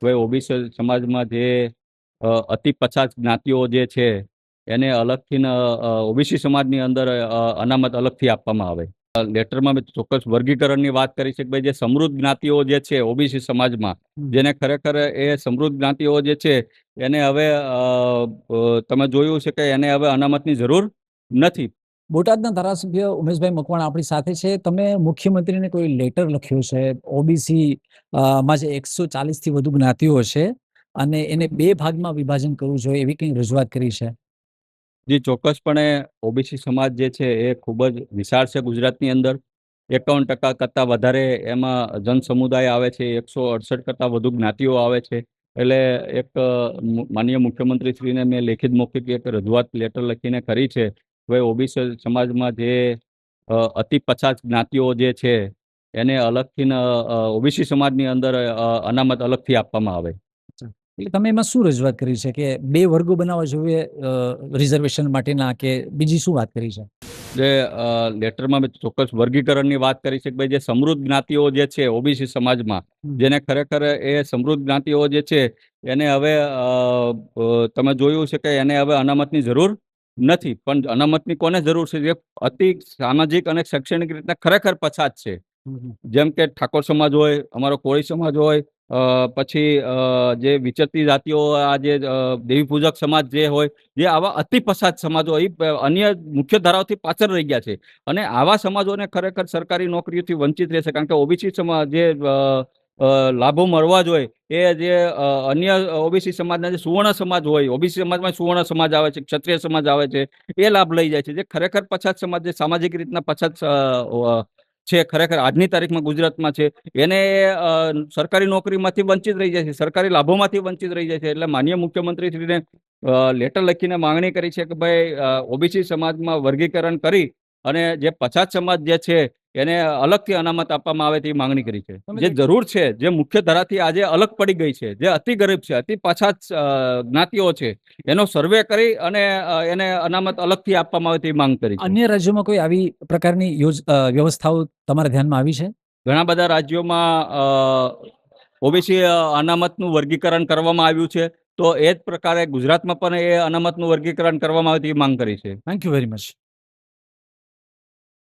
હવે ઓબીસી સમાજમાં જે અતિ પછાત જ્ઞાતિઓ જે છે એને અલગથી ઓબીસી સમાજની અંદર અનામત અલગથી આપવામાં આવે. લેટરમાં મેં ચોક્કસ વર્ગીકરણની વાત કરી છે કે ભાઈ જે સમૃદ્ધ જ્ઞાતિઓ જે છે ઓબીસી સમાજમાં, જેને ખરેખર એ સમૃદ્ધ જ્ઞાતિઓ જે છે એને હવે તમે જોયું છે કે એને હવે અનામતની જરૂર નથી. બોટાદના ધારાસભ્ય ઉમેશભાઈ મકવાણા આપણી સાથે છે. તમે મુખ્યમંત્રીને કોઈ લેટર લખ્યો છે ઓબીસી માં જે 140 થી વધુ જ્ઞાતિઓ છે અને એને 2 ભાગમાં વિભાજન કરવું જોઈએ એવી કંઈ રજૂઆત કરી છે? જી, ચોક્કસપણે ઓબીસી સમાજ જે છે એ ખૂબ જ વિશાળ છે ગુજરાતની અંદર. 51% કરતાં વધારે એમાં જનસમુદાય આવે છે. 168 કરતાં વધુ જ્ઞાતિઓ આવે છે. એટલે એક માનનીય મુખ્યમંત્રીશ્રીને મેં લેખિત મૌખિક એક રજૂઆત લેટર લખીને કરી છે. હવે ઓબીસી સમાજમાં જે અતિ પછાત જ્ઞાતિઓ જે છે એને અલગથી ઓબીસી સમાજની અંદર અનામત અલગથી આપવામાં આવે. એટલે તમે એમાં શું રજૂઆત કરી છે કે 2 વર્ગો બનાવવા જોઈએ રિઝર્વેશન માટેના, કે બીજી શું વાત કરી છે? લેટરમાં મેં ચોક્કસ વર્ગીકરણની વાત કરી છે કે ભાઈ જે સમૃદ્ધ જ્ઞાતિઓ જે છે ઓબીસી સમાજમાં, જેને ખરેખર એ સમૃદ્ધ જ્ઞાતિઓ જે છે એને હવે તમે જોયું છે કે એને હવે અનામતની જરૂર નથી. પણ અનામતની કોને જરૂર છે? જે અતિ સામાજિક અને શૈક્ષણિક રીતના ખરેખર પછાત છે. જેમ કે ઠાકોર સમાજ હોય, અમારો કોળી સમાજ હોય, પછી જે વિચરતી જાતિઓ, આ જે દેવી પૂજક સમાજ જે હોય, જે આવા અતિ પછાત સમાજો અન્ય મુખ્ય ધારાઓથી પાછળ રહી ગયા છે. અને આવા સમાજોને ખરેખર સરકારી નોકરીઓથી વંચિત રહેશે. કારણ કે ઓબીસી સમાજ જે લાભો મળવા જોઈએ એ જે અન્ય ઓબીસી સમાજના જે સુવર્ણ સમાજ હોય, ઓબીસી સમાજમાં સુવર્ણ સમાજ આવે છે, ક્ષત્રિય સમાજ આવે છે, એ લાભ લઈ જાય છે. જે ખરેખર પછાત સમાજ, જે સામાજિક રીતના પછાત છે ખરેખર આજની તારીખમાં ગુજરાતમાં છે, એને સરકારી નોકરીમાંથી વંચિત રહી જાય છે, સરકારી લાભોમાંથી વંચિત રહી જાય છે. એટલે માનનીય મુખ્યમંત્રીશ્રીને લેટર લખીને માંગણી કરી છે કે ભાઈ ઓબીસી સમાજમાં વર્ગીકરણ કરી અને જે પછાત સમાજ જે છે એને અલગથી અનામત આપવામાં આવે તેવી માંગણી કરી છે. જે જરૂર છે, જે મુખ્ય ધારાથી આજે અલગ પડી ગઈ છે, જે અતિ ગરીબ છે, અતિ પછાત જ્ઞાતિઓ છે, એનો સર્વે કરી અને એને અનામત અલગથી આપવામાં આવે તેવી માંગ કરી છે. અન્ય રાજ્યોમાં કોઈ આવી પ્રકારની વ્યવસ્થાઓ તમારા ધ્યાનમાં આવી છે? ઘણા બધા રાજ્યોમાં ઓબીસી અનામતનું વર્ગીકરણ કરવામાં આવ્યું છે. તો એ જ પ્રકારે ગુજરાતમાં પણ એ અનામતનું વર્ગીકરણ કરવામાં આવે તેવી માંગ કરી છે. Thank you very much.